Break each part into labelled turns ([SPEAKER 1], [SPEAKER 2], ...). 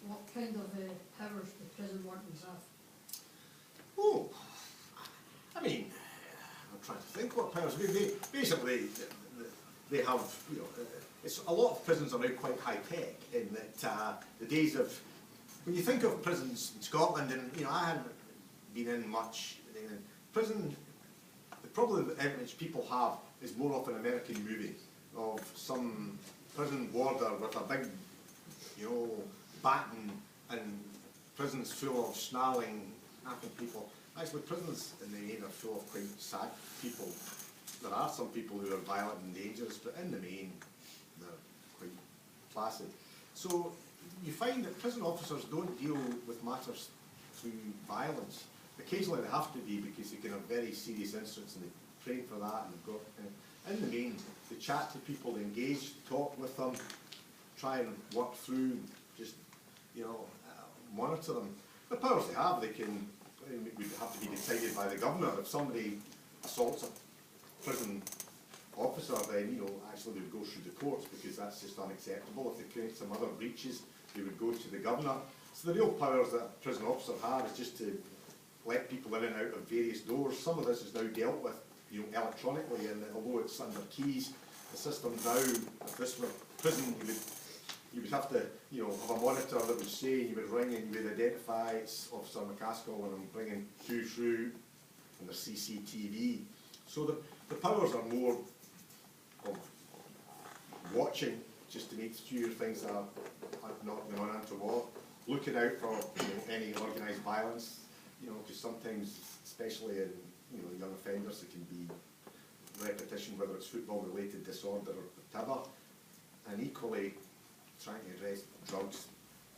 [SPEAKER 1] what kind of powers the prison wardens have?
[SPEAKER 2] Oh, I mean, I'm trying to think what powers. Basically, they have, you know, it's a lot of prisons are now quite high tech in that the days of, when you think of prisons in Scotland, and you know, I hadn't been in much. Prison, the problem which people have is more of an American movie of some prison warder with a big, you know, baton and prisons full of snarling, happy people. Actually, prisons in the main are full of quite sad people. There are some people who are violent and dangerous, but in the main, they're quite placid. So you find that prison officers don't deal with matters through violence. Occasionally they have to be because they can have very serious incidents and they train for that, and they've got, in the main, they chat to people, they engage, talk with them, try and work through, just, you know, monitor them. The powers they have, they can, it would have to be decided by the governor. If somebody assaults a prison officer, then, you know, actually they would go through the courts because that's just unacceptable. If they commit some other breaches, they would go to the governor. So the real powers that a prison officer has is just to let people in and out of various doors. Some of this is now dealt with, you know, electronically, and although it's under keys, the system now, if this were prison, you would have to, you know, have a monitor that would say, you would ring and you would identify it's Officer Macaskill and I'm bringing you through, and there's CCTV. So the powers are more of watching, just to make sure things are not going on untoward, looking out for, you know, any organised violence, you know, because sometimes, especially in, you know, young offenders, it can be repetition, whether it's football-related disorder or whatever, and equally trying to address drugs,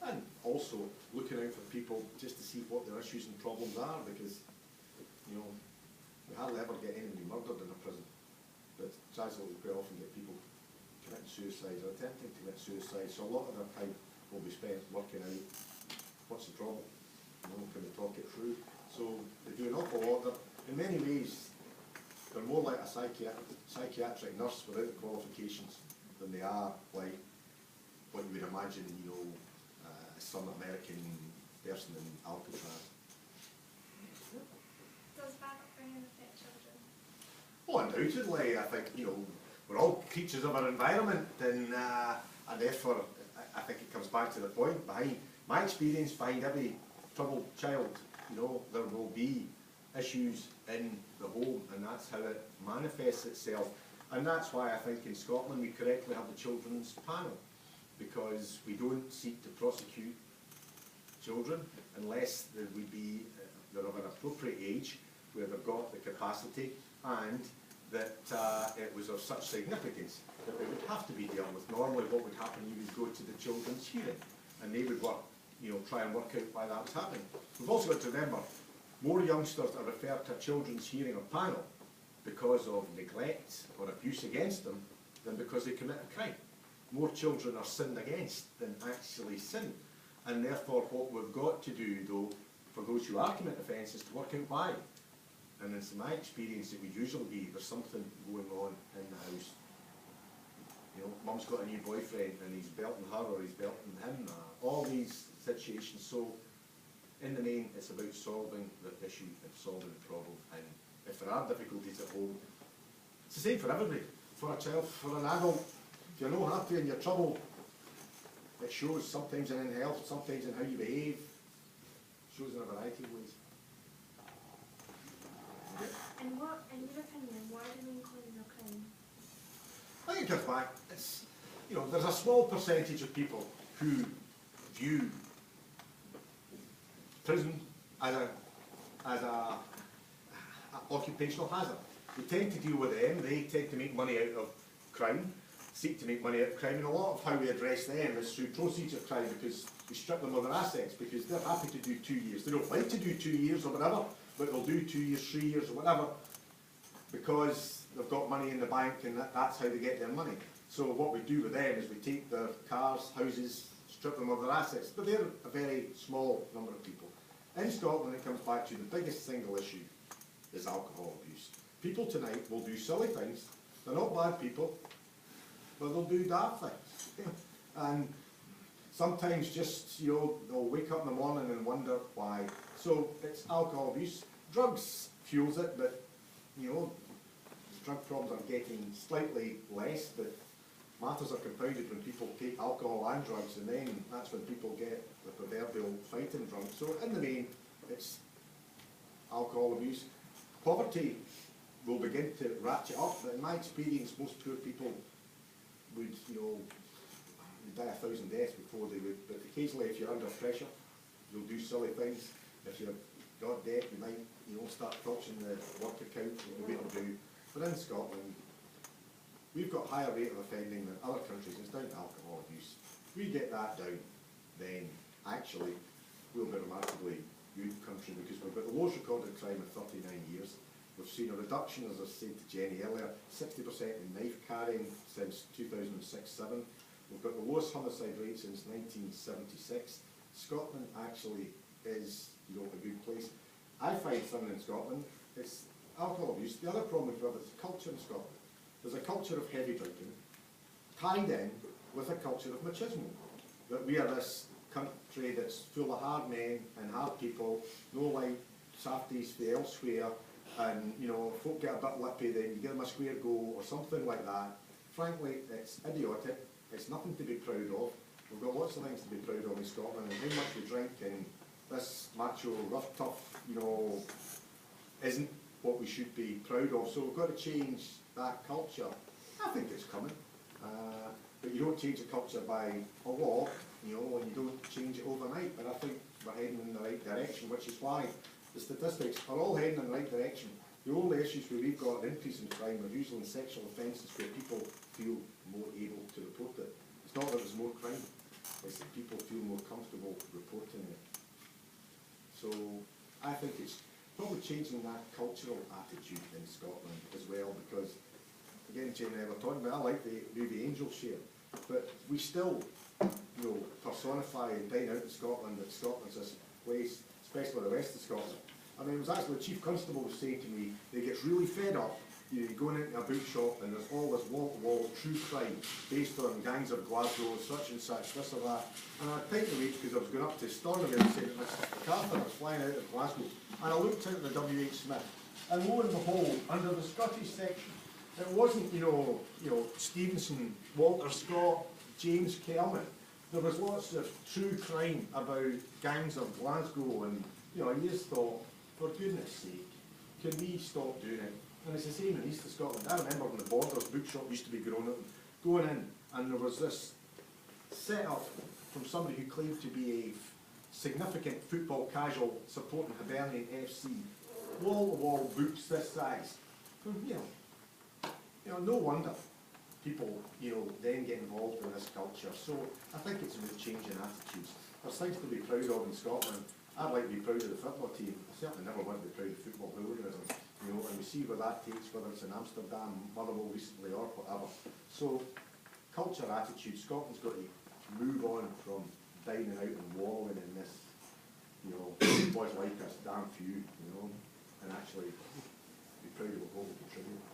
[SPEAKER 2] and also looking out for people just to see what their issues and problems are, because, you know, we hardly ever get anybody murdered in a prison, but tragically we quite often get people committing suicide or attempting to commit suicide, so a lot of their time will be spent working out what's the problem, you know, can we talk it through. So they do an awful lot. In many ways, they're more like a psychiatric nurse without the qualifications than they are like what you would imagine, you know, some American person in Alcatraz.
[SPEAKER 3] Does bad upbringing affect children?
[SPEAKER 2] Well, undoubtedly, I think, you know, we're all creatures of our environment, and therefore, I think it comes back to the point behind my experience. Behind every troubled child, you know, there will be issues in the home, and that's how it manifests itself. And that's why I think in Scotland we correctly have the children's panel, because we don't seek to prosecute children unless they would be they're of an appropriate age where they've got the capacity, and that it was of such significance that they would have to be dealt with. Normally what would happen, you would go to the children's hearing and they would work, you know, try and work out why that was happening. We've also got to remember, more youngsters are referred to a children's hearing or panel because of neglect or abuse against them than because they commit a crime. More children are sinned against than actually sin. And therefore what we've got to do, though, for those who are committing offences, to work out why. And in my experience, it would usually be there's something going on in the house. You know, mum's got a new boyfriend and he's belting her or he's belting him. All these situations. So in the main, it's about solving the issue and solving the problem. And if there are difficulties at home, it's the same for everybody. For a child, for an adult, if you're not happy and you're trouble, it shows sometimes in health, sometimes in how you behave. It shows in a variety of ways.
[SPEAKER 3] And what, in your opinion, why do men call it a crime?
[SPEAKER 2] I think it goes back. It's, you know, there's a small percentage of people who view prison as a occupational hazard. We tend to deal with them. They tend to make money out of crime, seek to make money out of crime, and a lot of how we address them is through proceeds of crime, because we strip them of their assets, because they're happy to do 2 years. They don't like to do 2 years or whatever, but they'll do 2 years, 3 years or whatever, because they've got money in the bank, and that's how they get their money. So what we do with them is we take their cars, houses, strip them of their assets, but they're a very small number of people. In Scotland, it comes back to the biggest single issue is alcohol abuse. People tonight will do silly things. They're not bad people, but they'll do daft things. And sometimes just, they'll wake up in the morning and wonder why. So it's alcohol abuse. Drugs fuels it, but, drug problems are getting slightly less, but matters are compounded when people take alcohol and drugs, and then that's when people get the proverbial fighting drunk. So in the main, it's alcohol abuse. Poverty will begin to ratchet up, but in my experience, most poor people would, die 1,000 deaths before they would, but occasionally if you're under pressure, you'll do silly things. If you've got debt, you might, start touching the work account, what you're able to do. But in Scotland, we've got higher rate of offending than other countries. It's down to alcohol abuse. If we get that down, then actually we'll be a remarkably good country, because we've got the lowest recorded crime in 39 years. We've seen a reduction, as I said to Jenny earlier, 60% in knife carrying since 2006-07. We've got the lowest homicide rate since 1976. Scotland actually is, a good place. I find something in Scotland, it's alcohol abuse. The other problem we have is the culture in Scotland. There's a culture of heavy drinking, tied in with a culture of machismo. That we are this country that's full of hard men and hard people, no like softies for elsewhere, and folk get a bit lippy, then you give them a square go or something like that. Frankly, it's idiotic. It's nothing to be proud of. We've got lots of things to be proud of in Scotland, and how much we drink, and this macho, rough, tough, isn't what we should be proud of. So we've got to change that culture. I think it's coming. But you don't change a culture by a law, and you don't change it overnight. But I think we're heading in the right direction, which is why the statistics are all heading in the right direction. The only issues where we've got an increase in crime are usually in sexual offences, where people feel more able to report it. It's not that there's more crime, it's that people feel more comfortable reporting it. So I think it's probably changing that cultural attitude in Scotland as well, because again, Jane and I were talking about, I like the movie Angel Share, but we still, personify and dine out in Scotland that Scotland's this place, especially the rest of Scotland. I mean, it was actually the Chief Constable was saying to me, they get really fed up, going into a bookshop and there's all this wall-to-wall true crime based on gangs of Glasgow, such and such, this or that. And I tightened the weight because I was going up to Stornoway and saying that Miss MacArthur was flying out of Glasgow. And I looked out at the W.H. Smith, and lo and behold, under the Scottish section, it wasn't, Stevenson, Walter Scott, James Kelman. There was lots of true crime about gangs of Glasgow, and I just thought, for goodness sake, can we stop doing it? And it's the same in East of Scotland. I remember when the Borders bookshop used to be going in, and there was this set-up from somebody who claimed to be a significant football casual supporting Hibernian FC. Wall-to-wall books this size. No wonder people, then get involved in this culture. So I think it's about changing attitudes. There's things to be proud of in Scotland. I'd like to be proud of the football team. I certainly never want to be proud of football hooliganism. And we see where that takes, whether it's in Amsterdam, Motherwell recently, or whatever. So, culture, attitude, Scotland's got to move on from dining out and wallowing in this, boys like us, damn few, and actually be proud of what we contribute.